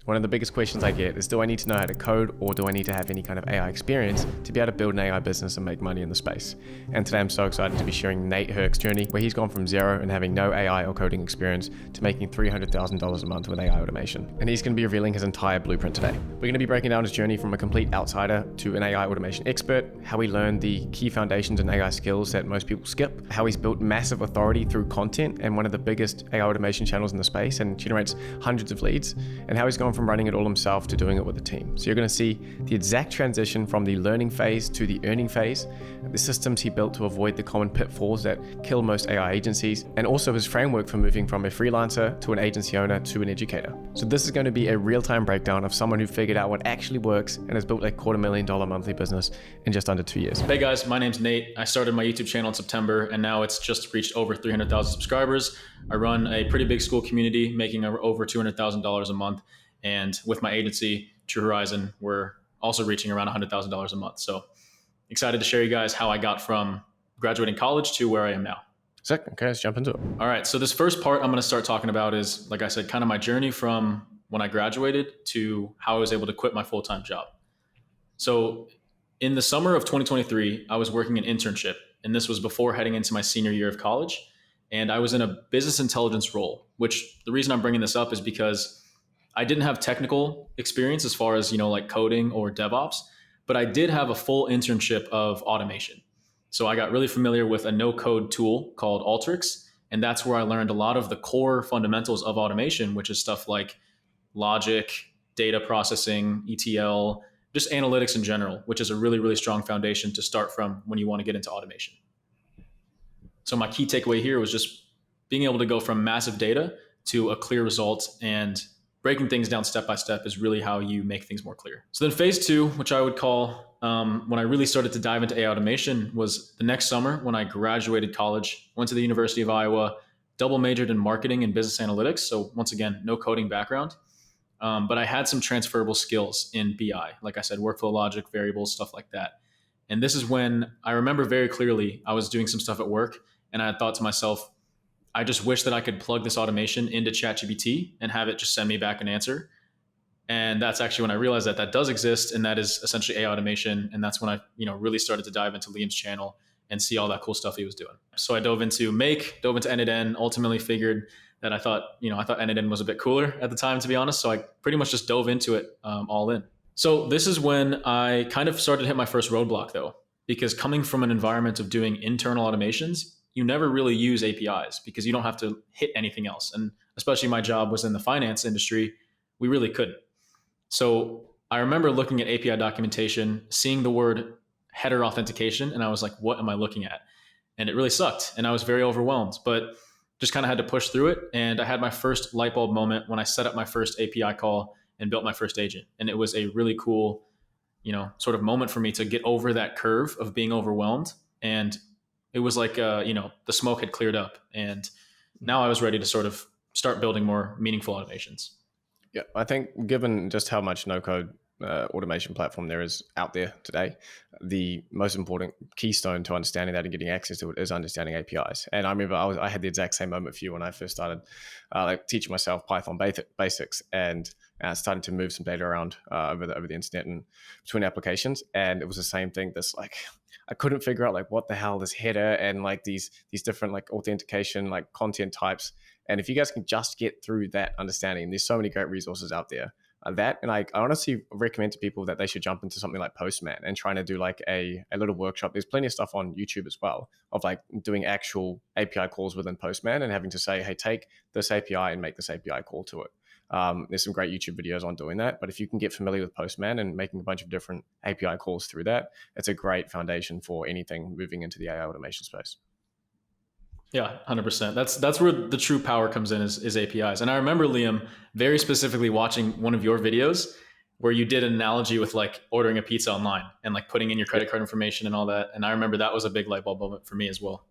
One of the biggest questions I get is, do I need to know how to code, or do I need to have any kind of AI experience to be able to build an AI business and make money in the space? And today I'm so excited to be sharing Nate Herk's journey, where he's gone from zero and having no AI or coding experience to making $300,000 a month with AI automation. And he's going to be revealing his entire blueprint today. We're going to be breaking down his journey from a complete outsider to an AI automation expert, how he learned the key foundations and AI skills that most people skip, how he's built massive authority through content and one of the biggest AI automation channels in the space and generates hundreds of leads, and how he's gone from running it all himself to doing it with a team. So you're going to see the exact transition from the learning phase to the earning phase, the systems he built to avoid the common pitfalls that kill most AI agencies, and also his framework for moving from a freelancer to an agency owner to an educator. So this is going to be a real-time breakdown of someone who figured out what actually works and has built a $250,000 monthly business in just under 2 years. Hey guys, my name's Nate. I started my YouTube channel in September and now it's just reached over 300,000 subscribers. I run a pretty big Skool community, making over $200,000 a month. And with my agency, True Horizon, we're also reaching around $100,000 a month. So excited to share you guys how I got from graduating college to where I am now. Sick. Okay, let's jump into it. All right. So this first part I'm going to start talking about is, like I said, kind of my journey from when I graduated to how I was able to quit my full-time job. So in the summer of 2023, I was working an internship, and this was before heading into my senior year of college. And I was in a business intelligence role, which the reason I'm bringing this up is because I didn't have technical experience as far as, like coding or DevOps, but I did have a full internship of automation. So I got really familiar with a no-code tool called Alteryx, and that's where I learned a lot of the core fundamentals of automation, which is stuff like logic, data processing, ETL, just analytics in general, which is a really, really strong foundation to start from when you want to get into automation. So my key takeaway here was just being able to go from massive data to a clear result, and breaking things down step by step is really how you make things more clear. So then phase two, which I would call when I really started to dive into AI automation, was the next summer when I graduated college, went to the University of Iowa, double majored in marketing and business analytics. So once again, no coding background, but I had some transferable skills in BI. Like I said, workflow logic, variables, stuff like that. And this is when I remember very clearly, I was doing some stuff at work and I had thought to myself, I just wish that I could plug this automation into ChatGPT and have it just send me back an answer. And that's actually when I realized that that does exist, and that is essentially AI automation. And that's when I, really started to dive into Liam's channel and see all that cool stuff he was doing. So I dove into N8N, ultimately figured that I thought N8N was a bit cooler at the time, to be honest. So I pretty much just dove into it all in. So this is when I kind of started to hit my first roadblock though, because coming from an environment of doing internal automations, you never really use APIs because you don't have to hit anything else. And especially my job was in the finance industry, we really couldn't. So I remember looking at API documentation, seeing the word header authentication, and I was like, what am I looking at? And it really sucked. And I was very overwhelmed, but just kind of had to push through it. And I had my first light bulb moment when I set up my first API call and built my first agent. And it was a really cool, sort of moment for me to get over that curve of being overwhelmed. And it was like, the smoke had cleared up, and now I was ready to sort of start building more meaningful automations. Yeah, I think given just how much no-code automation platform there is out there today, the most important keystone to understanding that and getting access to it is understanding APIs. And I remember I had the exact same moment for you when I first started teaching myself Python basics and starting to move some data around over the internet and between applications. And it was the same thing. I couldn't figure out what the hell this header and these different authentication content types. And if you guys can just get through that understanding, there's so many great resources out there. And I honestly recommend to people that they should jump into something like Postman and trying to do a little workshop. There's plenty of stuff on YouTube as well of doing actual API calls within Postman and having to say, hey, take this API and make this API call to it. There's some great YouTube videos on doing that, but if you can get familiar with Postman and making a bunch of different API calls through that, it's a great foundation for anything moving into the AI automation space. Yeah, 100%. That's where the true power comes in is APIs. And I remember, Liam, very specifically watching one of your videos where you did an analogy with ordering a pizza online and putting in your credit card information and all that. And I remember that was a big light bulb moment for me as well.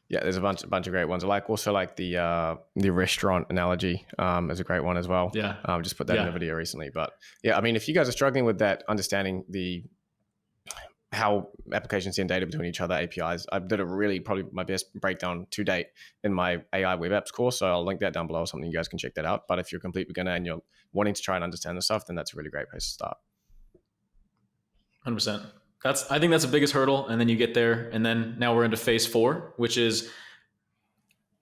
Yeah, there's a bunch of great ones. I also the restaurant analogy is a great one as well. Yeah. Just put that in a video recently. But yeah, I mean, if you guys are struggling with that, understanding the how applications send data between each other, APIs. I did a really, probably my best breakdown to date in my AI web apps course. So I'll link that down below, something you guys can check that out. But if you're a complete beginner and you're wanting to try and understand the stuff, then that's a really great place to start. 100%. I think that's the biggest hurdle. And then you get there, and then now we're into phase 4, which is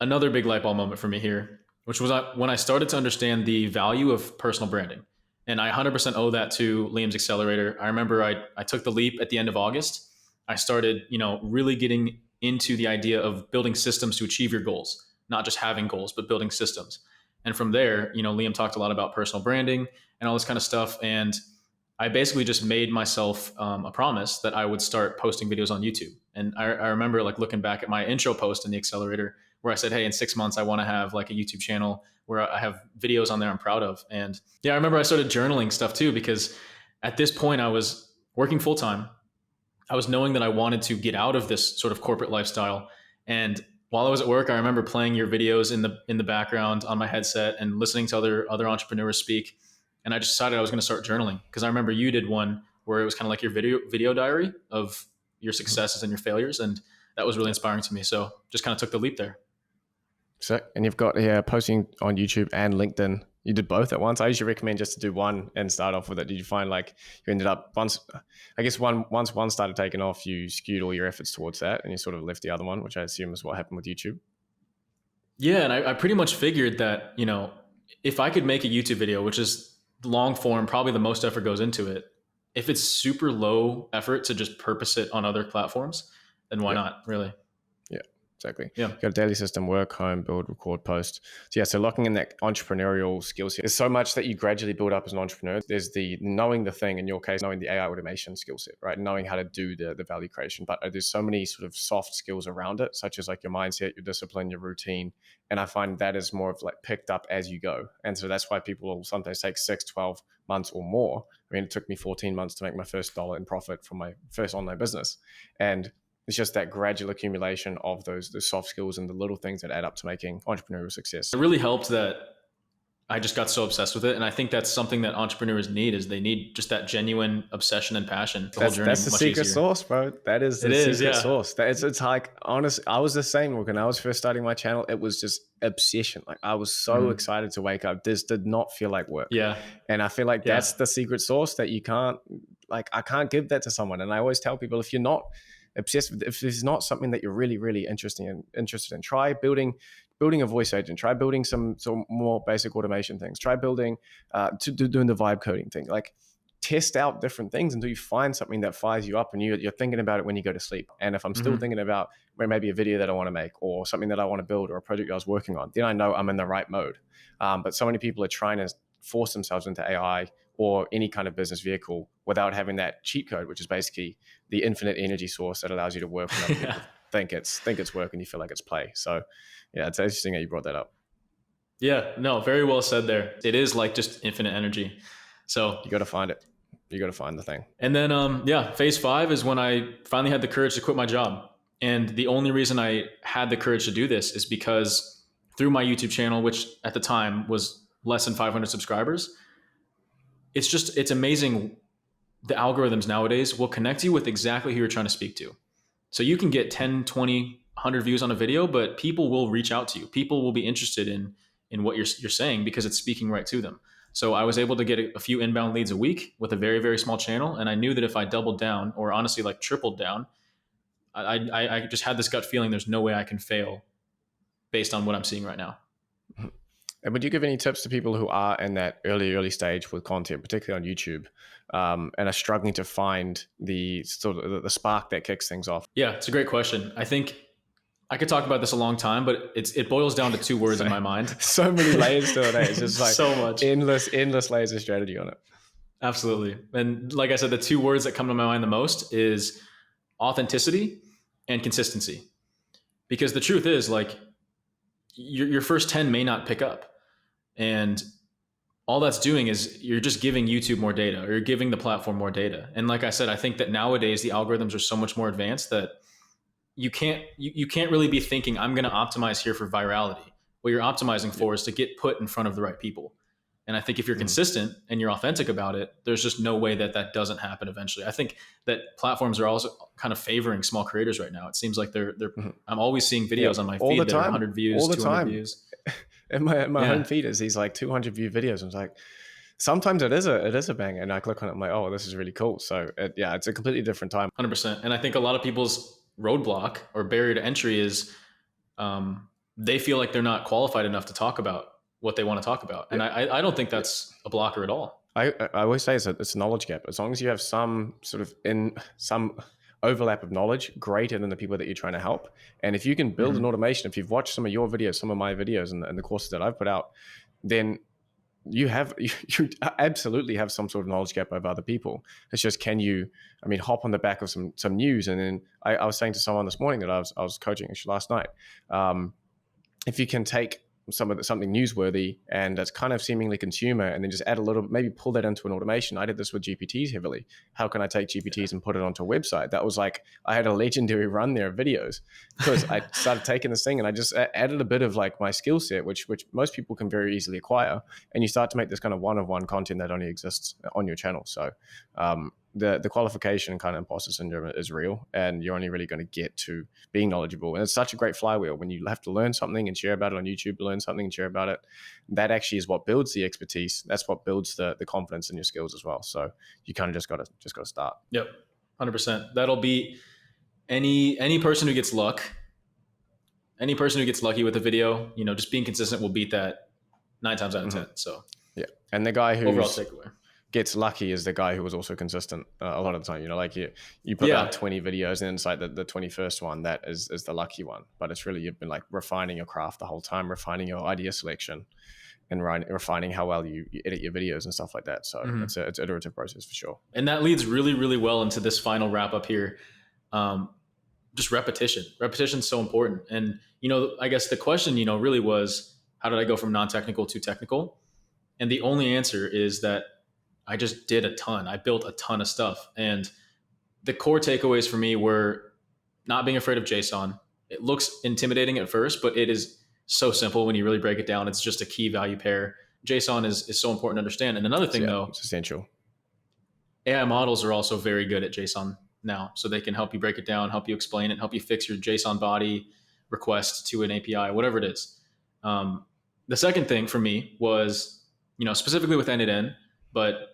another big light bulb moment for me here, which was when I started to understand the value of personal branding. And I 100% owe that to Liam's accelerator. I remember I took the leap at the end of August. I started, really getting into the idea of building systems to achieve your goals, not just having goals, but building systems. And from there, Liam talked a lot about personal branding and all this kind of stuff. And I basically just made myself a promise that I would start posting videos on YouTube. And I remember like looking back at my intro post in the accelerator where I said, hey, in 6 months, I want to have like a YouTube channel where I have videos on there I'm proud of. And yeah, I remember I started journaling stuff too, because at this point I was working full time. I was knowing that I wanted to get out of this sort of corporate lifestyle. And while I was at work, I remember playing your videos in the background on my headset and listening to other entrepreneurs speak. And I just decided I was going to start journaling, because I remember you did one where it was kind of like your video diary of your successes and your failures. And that was really inspiring to me. So just kind of took the leap there. So, and you've got posting on YouTube and LinkedIn. You did both at once. I usually recommend just to do one and start off with it. Did you find like you ended up once one started taking off, you skewed all your efforts towards that and you sort of left the other one, which I assume is what happened with YouTube? Yeah. And I pretty much figured that, if I could make a YouTube video, which is long form, probably the most effort goes into it. If it's super low effort to just purpose it on other platforms, then why not, really? Exactly. Yeah. You've got a daily system, work, home, build, record, post. So locking in that entrepreneurial skill set. There's so much that you gradually build up as an entrepreneur. There's the knowing the thing, in your case, knowing the AI automation skill set, right? Knowing how to do the value creation. But there's so many sort of soft skills around it, such as like your mindset, your discipline, your routine. And I find that is more of like picked up as you go. And so that's why people will sometimes take 6, 12 months or more. I mean, it took me 14 months to make my first dollar in profit from my first online business. And it's just that gradual accumulation of those soft skills and the little things that add up to making entrepreneurial success. It really helped that I just got so obsessed with it. And I think that's something that entrepreneurs need, is they need just that genuine obsession and passion. That's the secret sauce, bro. That is the secret sauce. It's like, honestly, I was the same when I was first starting my channel. It was just obsession. Like I was so excited to wake up. This did not feel like work. Yeah. And I feel like that's the secret sauce that you can't, like, I can't give that to someone. And I always tell people, if you're not obsessed with, if it's not something that you're really, really interested in, try building a voice agent, try building some more basic automation things, try building doing the vibe coding thing. Like test out different things until you find something that fires you up and you're thinking about it when you go to sleep. And if I'm still thinking about maybe a video that I want to make or something that I want to build or a project I was working on, then I know I'm in the right mode. But so many people are trying to force themselves into AI or any kind of business vehicle without having that cheat code, which is basically the infinite energy source that allows you to work when other people think it's work and you feel like it's play. So yeah, it's interesting that you brought that up. Yeah, no, very well said there. It is like just infinite energy. So you got to find it. You got to find the thing. And then, phase 5 is when I finally had the courage to quit my job. And the only reason I had the courage to do this is because through my YouTube channel, which at the time was less than 500 subscribers, it's amazing. The algorithms nowadays will connect you with exactly who you're trying to speak to. So you can get 10, 20, 100 views on a video, but people will reach out to you. People will be interested in what you're saying because it's speaking right to them. So I was able to get a few inbound leads a week with a very, very small channel. And I knew that if I doubled down, or honestly like tripled down, I just had this gut feeling there's no way I can fail based on what I'm seeing right now. And would you give any tips to people who are in that early stage with content, particularly on YouTube, and are struggling to find the sort of the spark that kicks things off? Yeah, it's a great question. I think I could talk about this a long time, but it boils down to 2 words in my mind. So many layers to it. It's just like so much endless layers of strategy on it. Absolutely. And like I said, the 2 words that come to my mind the most is authenticity and consistency. Because the truth is, like, your first 10 may not pick up. And all that's doing is you're just giving YouTube more data, or you're giving the platform more data. And like I said, I think that nowadays the algorithms are so much more advanced that you can't really be thinking, I'm going to optimize here for virality. What you're optimizing for is to get put in front of the right people. And I think if you're consistent and you're authentic about it, there's just no way that that doesn't happen eventually. I think that platforms are also kind of favoring small creators right now. It seems like I'm always seeing videos on my all feed the that are time, 100 views, all the 200 time. views. In my home feed is these like 200 view videos. I was like, sometimes it is a bang, and I click on it. I'm like, oh, this is really cool. So it's a completely different time. 100%. And I think a lot of people's roadblock or barrier to entry is they feel like they're not qualified enough to talk about what they want to talk about. And I don't think that's a blocker at all. I always say it's a knowledge gap. As long as you have some sort of some overlap of knowledge greater than the people that you're trying to help. And if you can build an automation, if you've watched some of your videos, some of my videos and the courses that I've put out, then you absolutely have some sort of knowledge gap over other people. It's just, can you, hop on the back of some news? And then I was saying to someone this morning that I was coaching actually last night, if you can take something newsworthy and that's kind of seemingly consumer, and then just add a little, maybe pull that into an automation. I did this with GPTs heavily. How can I take GPTs and put it onto a website? That was like, I had a legendary run there of videos, because I started taking this thing and I just added a bit of like my skill set, which most people can very easily acquire. And you start to make this kind of one-of-one content that only exists on your channel. So the qualification kind of imposter syndrome is real, and you're only really going to get to being knowledgeable. And it's such a great flywheel when you have to learn something and share about it on YouTube, learn something and share about it. That actually is what builds the expertise. That's what builds the confidence in your skills as well. So you kind of just got to start. Yep. 100%. That'll be any person who gets luck. Any person who gets lucky with a video, just being consistent will beat that 9 times out of 10. So yeah. And the guy who overall takeaway gets lucky is the guy who was also consistent a lot of the time. Like you put out 20 videos, and it's like the 21st one that is the lucky one. But it's really, you've been like refining your craft the whole time, refining your idea selection, and refining how well you edit your videos and stuff like that. So it's an iterative process for sure. And that leads really, really well into this final wrap up here. Just repetition. Repetition is so important. And, I guess the question, really was, how did I go from non-technical to technical? And the only answer is that I just did a ton. I built a ton of stuff. And the core takeaways for me were not being afraid of JSON. It looks intimidating at first, but it is so simple when you really break it down. It's just a key value pair. JSON is so important to understand. And another thing, though, it's essential. AI models are also very good at JSON now. So they can help you break it down, help you explain it, help you fix your JSON body request to an API, whatever it is. The second thing for me was, specifically with end-to-end, but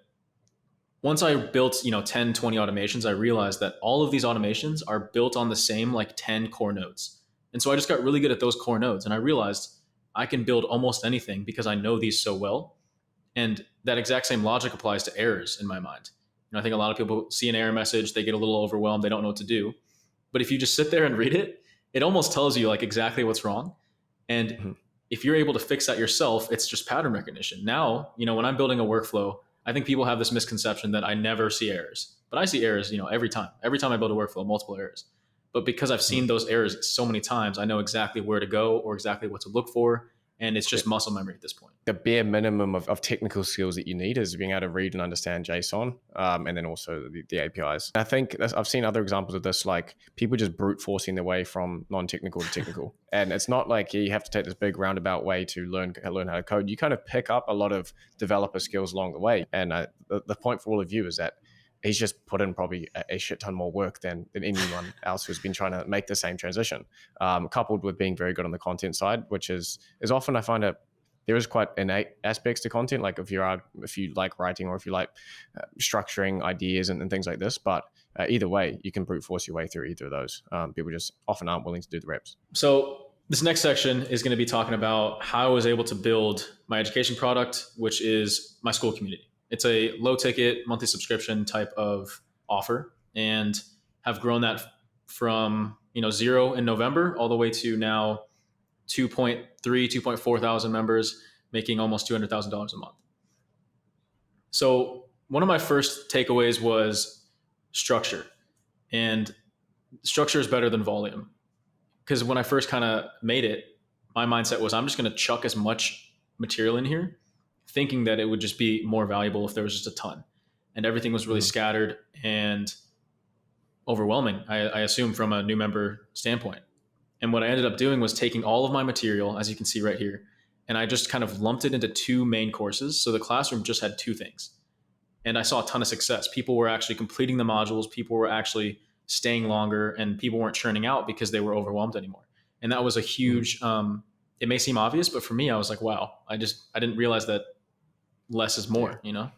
once I built, 10, 20 automations, I realized that all of these automations are built on the same like 10 core nodes. And so I just got really good at those core nodes. And I realized I can build almost anything because I know these so well. And that exact same logic applies to errors in my mind. I think a lot of people see an error message, they get a little overwhelmed, they don't know what to do. But if you just sit there and read it, it almost tells you like exactly what's wrong. And if you're able to fix that yourself, it's just pattern recognition. Now, when I'm building a workflow, I think people have this misconception that I never see errors, but I see errors, every time I build a workflow, multiple errors. But because I've seen those errors so many times, I know exactly where to go or exactly what to look for. And it's just muscle memory at this point. The bare minimum of technical skills that you need is being able to read and understand JSON, and then also the APIs. I think I've seen other examples of this, like people just brute forcing their way from non-technical to technical. And it's not like you have to take this big roundabout way to learn how to code. You kind of pick up a lot of developer skills along the way. And the point for all of you is that he's just put in probably a shit ton more work than anyone else who's been trying to make the same transition, coupled with being very good on the content side, which is often I find that there is quite innate aspects to content, like if you like writing or if you like structuring ideas and things like this. But either way, you can brute force your way through either of those. People just often aren't willing to do the reps. So this next section is going to be talking about how I was able to build my education product, which is my Skool community. It's a low ticket monthly subscription type of offer, and have grown that from 0 in November all the way to now 2.4 thousand members, making almost $200,000 a month. So one of my first takeaways was structure, and structure is better than volume. Because when I first kind of made it, my mindset was I'm just going to chuck as much material in here, thinking that it would just be more valuable if there was just a ton. And everything was really scattered and overwhelming, I assume, from a new member standpoint. And what I ended up doing was taking all of my material, as you can see right here, and I just kind of lumped it into two main courses. So the classroom just had two things. And I saw a ton of success. People were actually completing the modules, people were actually staying longer, and people weren't churning out because they were overwhelmed anymore. And that was a huge, it may seem obvious, but for me, I was like, wow, I didn't realize that less is more, you know?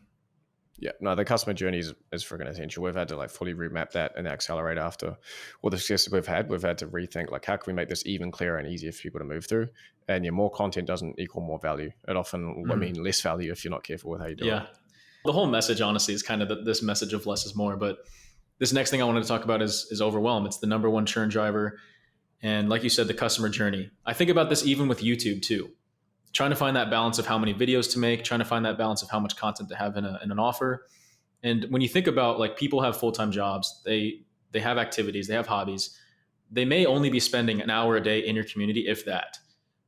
Yeah, no, the customer journey is freaking essential. We've had to like fully remap that in the accelerator after all the success we've had. We've had to rethink like how can we make this even clearer and easier for people to move through. And yeah, more content doesn't equal more value. It often I mean less value if you're not careful with how you do it. The whole message, honestly, is kind of this message of less is more. But this next thing I wanted to talk about is overwhelm. It's the number one churn driver. And like you said, the customer journey. I think about this even with YouTube too. Trying to find that balance of how many videos to make, trying to find that balance of how much content to have in an offer. And when you think about like people have full-time jobs, they have activities, they have hobbies. They may only be spending an hour a day in your community, if that.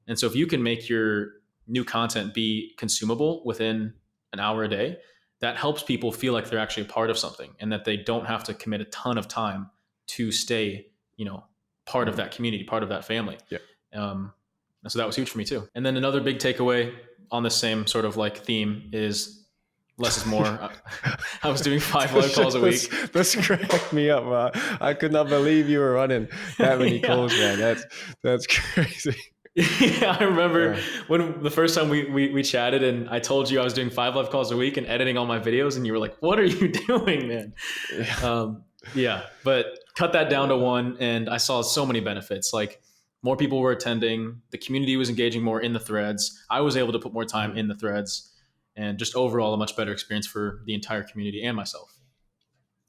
And so if you can make your new content be consumable within an hour a day, that helps people feel like they're actually a part of something and that they don't have to commit a ton of time to stay, part of that community, part of that family. Yeah. So that was huge for me too. And then another big takeaway on the same sort of like theme is less is more. I was doing 5 live calls a week. This cracked me up, man. I could not believe you were running that many calls, man. That's crazy. Yeah, I remember when the first time we chatted and I told you I was doing 5 live calls a week and editing all my videos, and you were like, "What are you doing, man?" But cut that down to 1, and I saw so many benefits. Like more people were attending, the community was engaging more in the threads. I was able to put more time in the threads, and just overall a much better experience for the entire community and myself.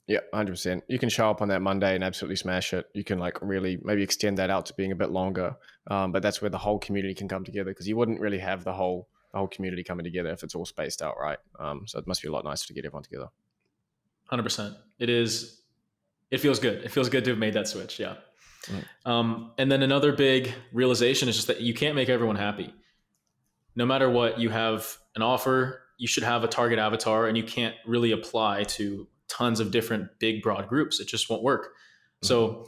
Yeah, 100%. You can show up on that Monday and absolutely smash it. You can like really maybe extend that out to being a bit longer. But that's where the whole community can come together, because you wouldn't really have the whole community coming together if it's all spaced out, right? So it must be a lot nicer to get everyone together. 100%. It is. It feels good. It feels good to have made that switch. Yeah. And then another big realization is just that you can't make everyone happy. No matter what, you have an offer, you should have a target avatar, and you can't really apply to tons of different big, broad groups. It just won't work. So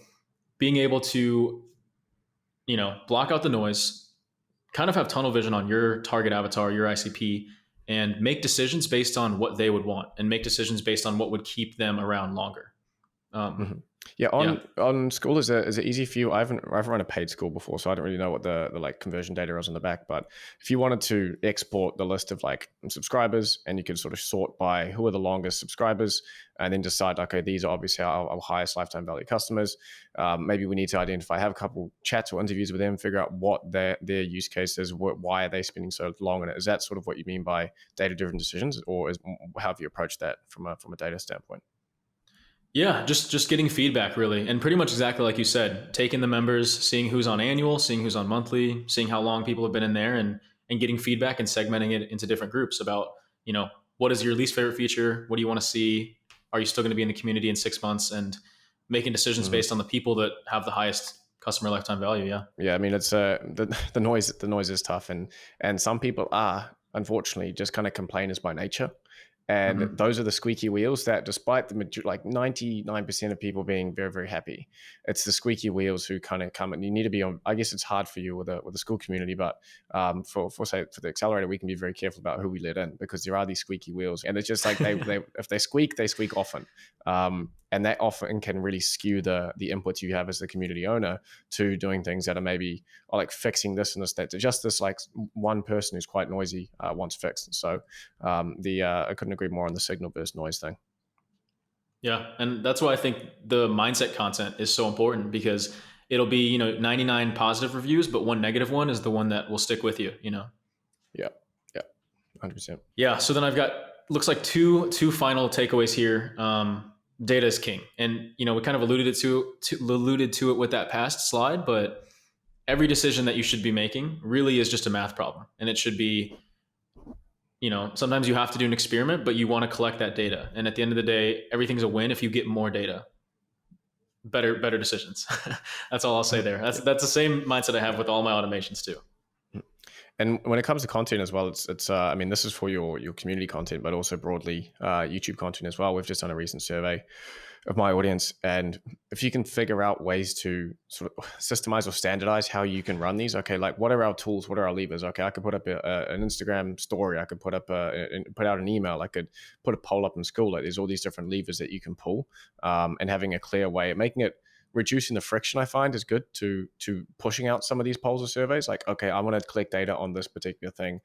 being able to, block out the noise, kind of have tunnel vision on your target avatar, your ICP, and make decisions based on what they would want and make decisions based on what would keep them around longer. On Skool, is it easy for you? I haven't run a paid Skool before, so I don't really know what the like conversion data is on the back. But if you wanted to export the list of like subscribers, and you could sort of sort by who are the longest subscribers, and then decide, okay, these are obviously our highest lifetime value customers. Maybe we need to have a couple chats or interviews with them, figure out what their use case is, why are they spending so long on it? Is that sort of what you mean by data-driven decisions, or how have you approached that from a data standpoint? Yeah, just getting feedback really. And pretty much exactly like you said, taking the members, seeing who's on annual, seeing who's on monthly, seeing how long people have been in there, and getting feedback and segmenting it into different groups about, what is your least favorite feature? What do you want to see? Are you still going to be in the community in 6 months? And making decisions based on the people that have the highest customer lifetime value. Yeah. Yeah. I mean, it's the noise is tough, and some people are unfortunately just kind of complainers by nature. And those are the squeaky wheels that, despite the 99% of people being very, very happy, it's the squeaky wheels who kind of come, and you need to be on. I guess it's hard for you with the Skool community, but for the accelerator, we can be very careful about who we let in, because there are these squeaky wheels, and it's just like they if they squeak often, and that often can really skew the inputs you have as the community owner to doing things that are maybe like fixing this and this, that just this like one person who's quite noisy wants fixed. So I couldn't agree more on the signal versus noise thing. Yeah. And that's why I think the mindset content is so important, because it'll be, 99 positive reviews, but one negative one is the one that will stick with you, Yeah. 100%. Yeah. So then I've got, looks like two final takeaways here. Data is king. And, we kind of alluded to it with that past slide, but every decision that you should be making really is just a math problem. And it should be, sometimes you have to do an experiment, but you want to collect that data. And at the end of the day, everything's a win if you get more data. Better decisions. That's all I'll say there. That's the same mindset I have with all my automations too. And when it comes to content as well, it's I mean, this is for your community content, but also broadly YouTube content as well. We've just done a recent survey of my audience, and if you can figure out ways to sort of systemize or standardize how you can run these, okay, like what are our tools, what are our levers? Okay, I could put up an Instagram story, I could put up put out an email, I could put a poll up in Skool. Like there's all these different levers that you can pull, and having a clear way, making it reducing the friction, I find, is good to pushing out some of these polls or surveys. Like, okay, I want to collect data on this particular thing,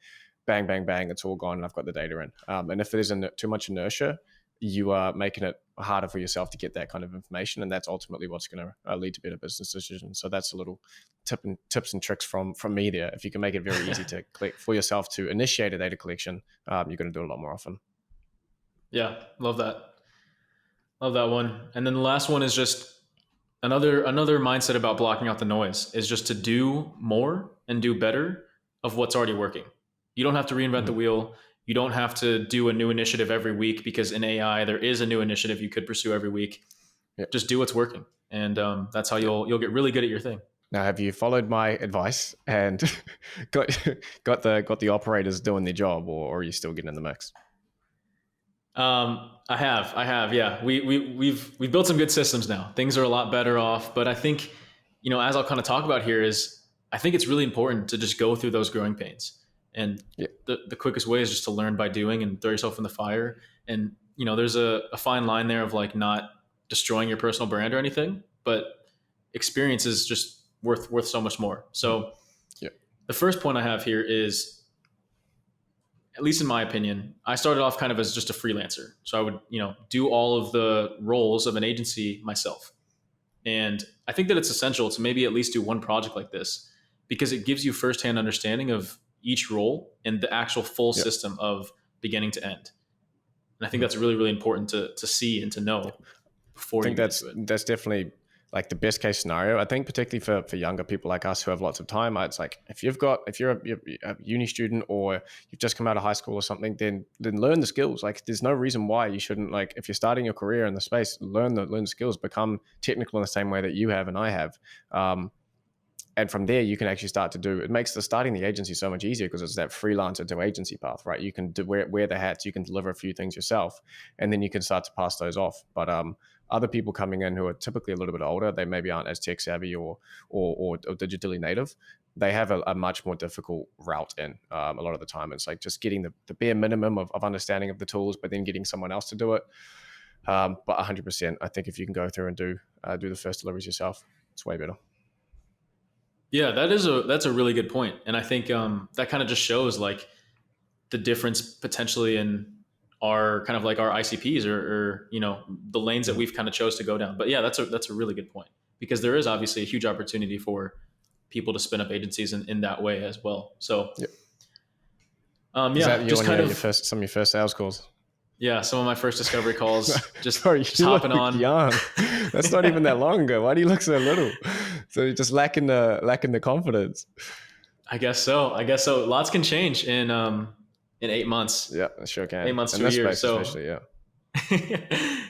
bang, bang, bang, it's all gone, and I've got the data in. And if there's too much inertia, you are making it harder for yourself to get that kind of information, and that's ultimately what's going to lead to better business decisions. So that's a little tips and tricks from me there. If you can make it very easy to collect for yourself to initiate a data collection, you're going to do it a lot more often. Yeah, love that. Love that one. And then the last one is just another mindset about blocking out the noise is just to do more and do better of what's already working. You don't have to reinvent the wheel. You don't have to do a new initiative every week, because in AI there is a new initiative you could pursue every week. Yep. Just do what's working, and that's how you'll get really good at your thing. Now, have you followed my advice and got the operators doing their job, or are you still getting in the mix? I have. Yeah, we've built some good systems now. Things are a lot better off, but I think, as I'll kind of talk about here, is I think it's really important to just go through those growing pains. And the quickest way is just to learn by doing and throw yourself in the fire. And, there's a fine line there of like not destroying your personal brand or anything, but experience is just worth so much more. So the first point I have here is, at least in my opinion, I started off kind of as just a freelancer. So I would, do all of the roles of an agency myself. And I think that it's essential to maybe at least do one project like this, because it gives you firsthand understanding of each role and the actual full system of beginning to end. And I think that's really, really important to see and to know before you get into it. That's definitely like the best case scenario. I think particularly for younger people like us who have lots of time, it's like if you're a uni student or you've just come out of high school or something, then learn the skills. Like there's no reason why you shouldn't, like if you're starting your career in the space, learn the skills, become technical in the same way that you have and I have. And from there, you can actually start to do, it makes starting the agency so much easier because it's that freelancer to agency path, right? You can wear the hats, you can deliver a few things yourself, and then you can start to pass those off. But other people coming in who are typically a little bit older, they maybe aren't as tech savvy or digitally native. They have a much more difficult route in a lot of the time. It's like just getting the bare minimum of understanding of the tools, but then getting someone else to do it. But 100%, I think if you can go through and do the first deliveries yourself, it's way better. Yeah, that's a really good point. And I think that kind of just shows like the difference potentially in our kind of like our ICPs or the lanes that we've kind of chose to go down. But yeah, that's a really good point, because there is obviously a huge opportunity for people to spin up agencies in that way as well. So is that just kind of some of your first sales calls? Yeah, some of my first discovery calls, just Sorry, hopping on. Young. That's not even that long ago. Why do you look so little? So you're just lacking the confidence. I guess so. Lots can change in 8 months. Yeah, sure can. 8 months to a year. So especially, yeah.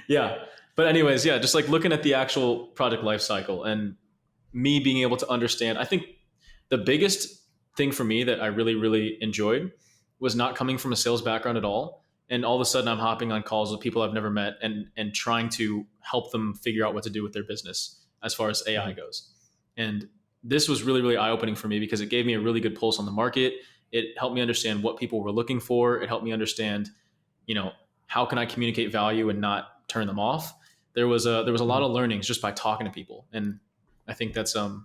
Yeah. But anyways, yeah, just like looking at the actual project life cycle and me being able to understand. I think the biggest thing for me that I really, really enjoyed was not coming from a sales background at all. And all of a sudden I'm hopping on calls with people I've never met and trying to help them figure out what to do with their business as far as AI goes. And this was really, really eye-opening for me because it gave me a really good pulse on the market. It helped me understand what people were looking for. It helped me understand, how can I communicate value and not turn them off? There was a lot of learnings just by talking to people. And I think that's a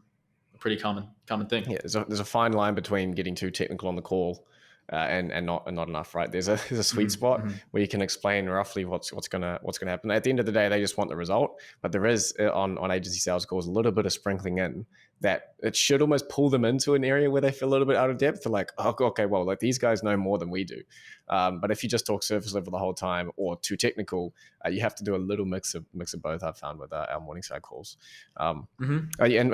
pretty common thing. Yeah, there's a fine line between getting too technical on the call and not enough, right? There's a sweet spot where you can explain roughly what's gonna happen. At the end of the day, they just want the result, but there is on agency sales calls a little bit of sprinkling in that it should almost pull them into an area where they feel a little bit out of depth. They're like, oh, okay, well, like these guys know more than we do. But if you just talk surface level the whole time or too technical, you have to do a little mix of both. I've found with our Morningside calls. And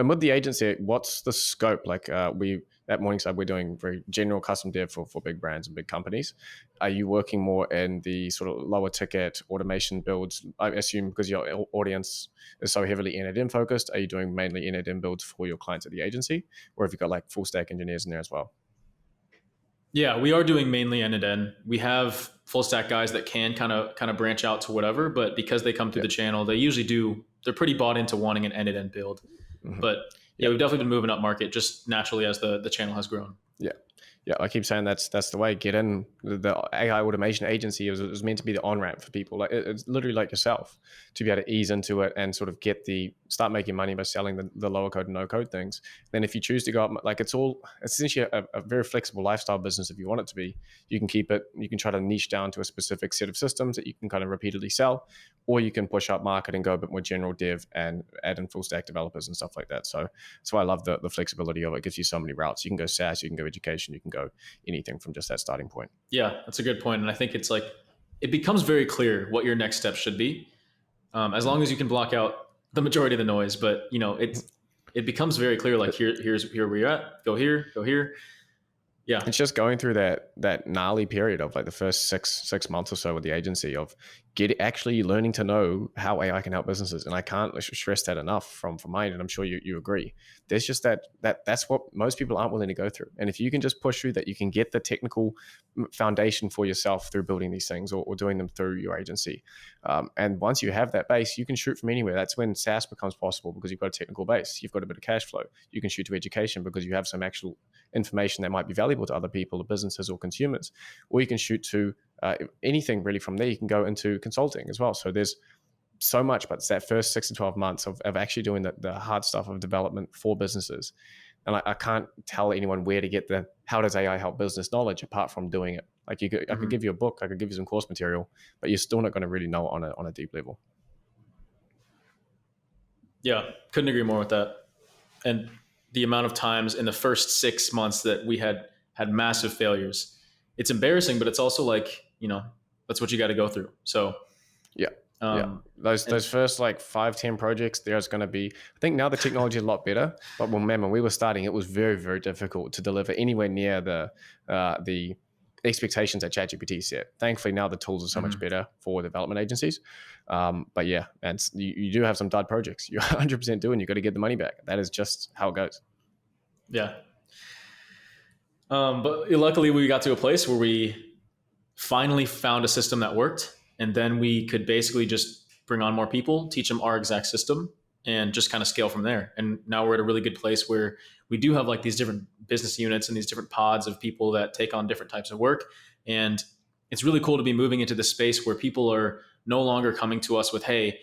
with the agency, what's the scope? Like at Morningside, we're doing very general custom dev for big brands and big companies. Are you working more in the sort of lower ticket automation builds? I assume because your audience is so heavily NetM focused, are you doing mainly NetM builds for your clients at the agency? Or have you got like full stack engineers in there as well? Yeah, we are doing mainly end to end. We have full stack guys that can kind of branch out to whatever, but because they come through Yeah. the channel, they usually do. They're pretty bought into wanting an end to end build. Hmm. But yeah, Yeah. we've definitely been moving up market just naturally as the channel has grown. Yeah. Yeah, I keep saying that's the way. Get in. The AI automation agency was meant to be the on ramp for people. Like it's literally like yourself to be able to ease into it and sort of start making money by selling the lower code and no code things. Then if you choose to go up, like it's essentially a very flexible lifestyle business. If you want it to be, you can keep it. You can try to niche down to a specific set of systems that you can kind of repeatedly sell, or you can push up market and go a bit more general dev and add in full stack developers and stuff like that. So that's why I love the flexibility of it. It gives you so many routes. You can go SaaS, you can go education, you can go anything from just that starting point. Yeah, that's a good point. And I think it's like, it becomes very clear what your next step should be, as long as you can block out the majority of the noise. But it becomes very clear. Like here's where we're at. Go here. Go here. Yeah, It's just going through that gnarly period of like the first six months or so with the agency of actually learning to know how AI can help businesses. And I can't stress that enough from mine, and I'm sure you agree. There's just that's what most people aren't willing to go through. And if you can just push through that, you can get the technical foundation for yourself through building these things or doing them through your agency. And once you have that base, you can shoot from anywhere. That's when SaaS becomes possible, because you've got a technical base, you've got a bit of cash flow. You can shoot to education because you have some actual information that might be valuable to other people or businesses or consumers. Or you can shoot to anything really from there. You can go into consulting as well. So there's so much, but it's that first 6 to 12 months of actually doing the hard stuff of development for businesses. And I can't tell anyone where to get the how does AI help business knowledge apart from doing it. Like I could give you a book, I could give you some course material, but you're still not going to really know it on a deep level. yeah, couldn't agree more with that. And the amount of times in the first 6 months that we had massive failures, it's embarrassing, but it's also like, that's what you got to go through. So yeah. Those first like 5-10 projects, there's going to be, I think now the technology is a lot better, but when we were starting, it was very, very difficult to deliver anywhere near the expectations that ChatGPT set. Thankfully now the tools are so much better for development agencies. But yeah, and you do have some dud projects. You 100% do, and you got to get the money back. That is just how it goes. Yeah. But luckily we got to a place where we finally found a system that worked. And then we could basically just bring on more people, teach them our exact system, and just kind of scale from there. And now we're at a really good place where we do have like these different business units and these different pods of people that take on different types of work. And it's really cool to be moving into this space where people are no longer coming to us with, hey,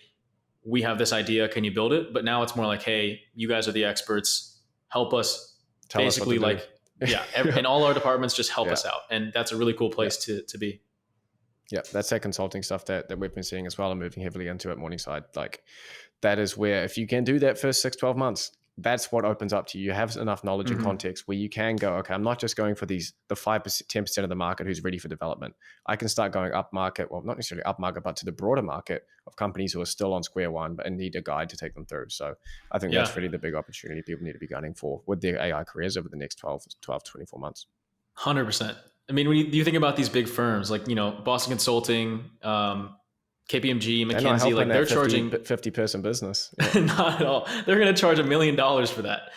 we have this idea, can you build it? But now it's more like, hey, you guys are the experts, help us. Tell basically us what to do. Yeah, and all our departments just help us out. And that's a really cool place to be. Yeah, that's that consulting stuff that we've been seeing as well and moving heavily into at Morningside. Like that is where if you can do that first 6-12 months, that's what opens up to you. You have enough knowledge and context where you can go, okay, I'm not just going for the 5%, 10% of the market who's ready for development. I can start going up market, well, not necessarily up market, but to the broader market of companies who are still on square one but need a guide to take them through. So I think that's really the big opportunity people need to be gunning for with their AI careers over the next 12 to 24 months. 100%. I mean, when you think about these big firms like, Boston Consulting, KPMG, McKinsey, like they're charging 50-person business. Yeah. Not at all. They're going to charge $1 million for that.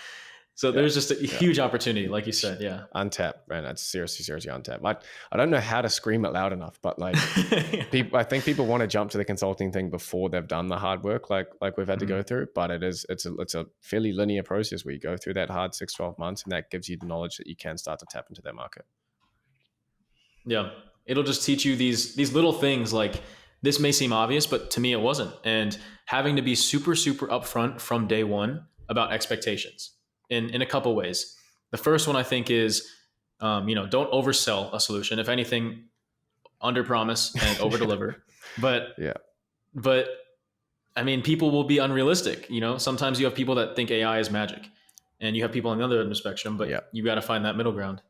So there's just a huge opportunity, like you said. Yeah. Untapped, man. That's seriously untapped. I don't know how to scream it loud enough, but like I think people want to jump to the consulting thing before they've done the hard work like we've had to go through. But it's a fairly linear process where you go through that hard 6-12 months, and that gives you the knowledge that you can start to tap into that market. Yeah. It'll just teach you these little things. Like this may seem obvious, but to me it wasn't. And having to be super, super upfront from day one about expectations in a couple ways. The first one I think is, don't oversell a solution. If anything, under promise and over deliver. But I mean, people will be unrealistic. Sometimes you have people that think AI is magic, and you have people on the other end of the spectrum, but you got to find that middle ground.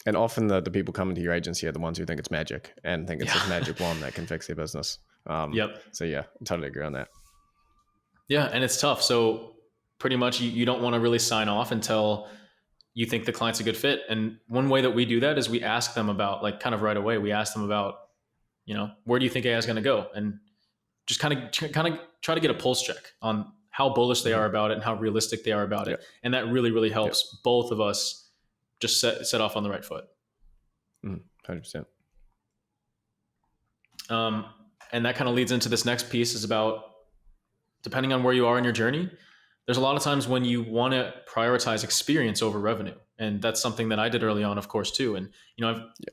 And often the people coming to your agency are the ones who think it's magic and think it's this magic wand that can fix their business. So yeah, I totally agree on that. Yeah. And it's tough. So pretty much you don't want to really sign off until you think the client's a good fit. And one way that we do that is we ask them about, like, kind of right away, we ask them about, where do you think AI is going to go? And just kind of try to get a pulse check on how bullish they are about it and how realistic they are about it. And that really, really helps both of us just set off on the right foot. 100%. And that kind of leads into this next piece is about, depending on where you are in your journey, there's a lot of times when you want to prioritize experience over revenue. And that's something that I did early on, of course, too. And,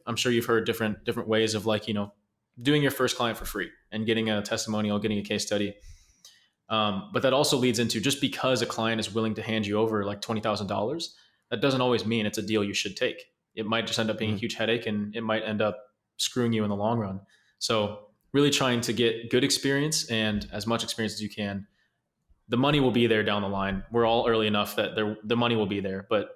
I'm sure you've heard different ways of like, doing your first client for free and getting a testimonial, getting a case study. But that also leads into, just because a client is willing to hand you over like $20,000, that doesn't always mean it's a deal you should take. It might just end up being a huge headache, and it might end up screwing you in the long run. So really trying to get good experience and as much experience as you can. The money will be there down the line. We're all early enough that the money will be there, but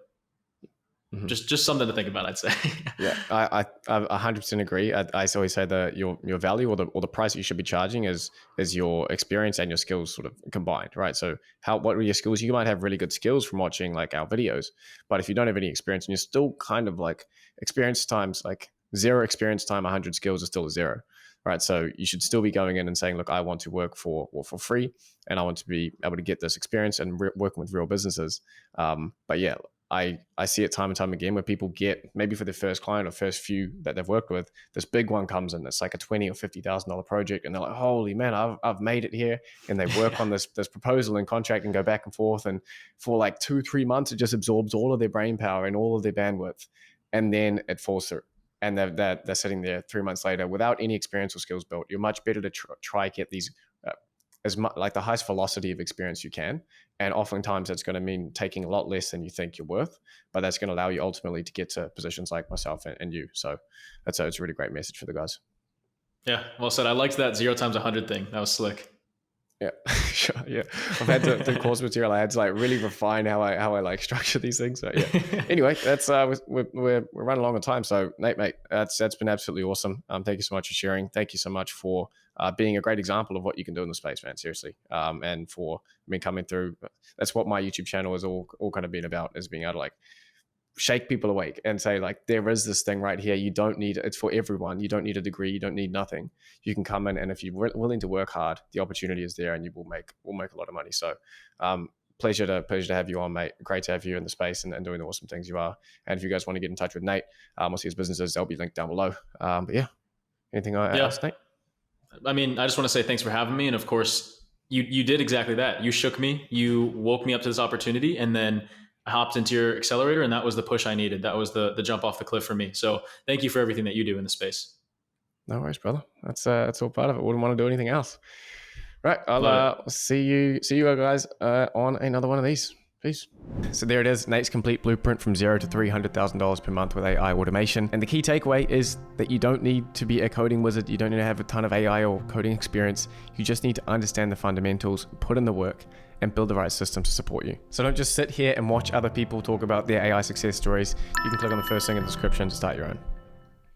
just something to think about, I'd say. Yeah, I 100% agree. I always say that your value or the price that you should be charging is your experience and your skills sort of combined, right? So what are your skills? You might have really good skills from watching like our videos, but if you don't have any experience and you're still kind of like experience times like 0 experience time 100 skills is still a 0. Right. So you should still be going in and saying, look, I want to work for free, and I want to be able to get this experience and working with real businesses. But yeah, I see it time and time again where people get, maybe for their first client or first few that they've worked with, this big one comes in. It's like a $20,000 or $50,000 project, and they're like, holy man, I've made it here. And they work on this proposal and contract and go back and forth. And for like 2-3 months, it just absorbs all of their brain power and all of their bandwidth. And then it falls through. And they're sitting there 3 months later without any experience or skills built. You're much better to try get these as much like the highest velocity of experience you can. And oftentimes that's going to mean taking a lot less than you think you're worth, but that's going to allow you ultimately to get to positions like myself and you. So it's a really great message for the guys. Yeah, well said. I liked that 0 times 100 thing. That was slick. Yeah, sure. Yeah, I've had to do course material. I had to like really refine how I like structure these things. So yeah. Anyway, that's we're running along on time. So Nate, mate, that's been absolutely awesome. Thank you so much for sharing. Thank you so much for being a great example of what you can do in the space, man. Seriously, and for coming through. That's what my YouTube channel is all kind of been about, is being able to like shake people awake and say like, there is this thing right here. You don't need, it's for everyone. You don't need a degree. You don't need nothing. You can come in, and if you're willing to work hard, the opportunity is there, and you will make a lot of money. So pleasure to have you on, mate. Great to have you in the space and doing the awesome things you are. And if you guys want to get in touch with Nate, we'll see his businesses. They'll be linked down below. But yeah, anything else, Nate? I mean, I just want to say thanks for having me. And of course, you did exactly that. You shook me. You woke me up to this opportunity, and then I hopped into your accelerator, and that was the push I needed. That was the jump off the cliff for me. So thank you for everything that you do in the space. No worries, brother. That's all part of it. Wouldn't want to do anything else. Right. I'll see you guys on another one of these. Peace. So there it is, Nate's complete blueprint from $0 to $300,000 per month with AI automation. And the key takeaway is that you don't need to be a coding wizard. You don't need to have a ton of AI or coding experience. You just need to understand the fundamentals, put in the work, and build the right system to support you. So don't just sit here and watch other people talk about their AI success stories. You can click on the first thing in the description to start your own.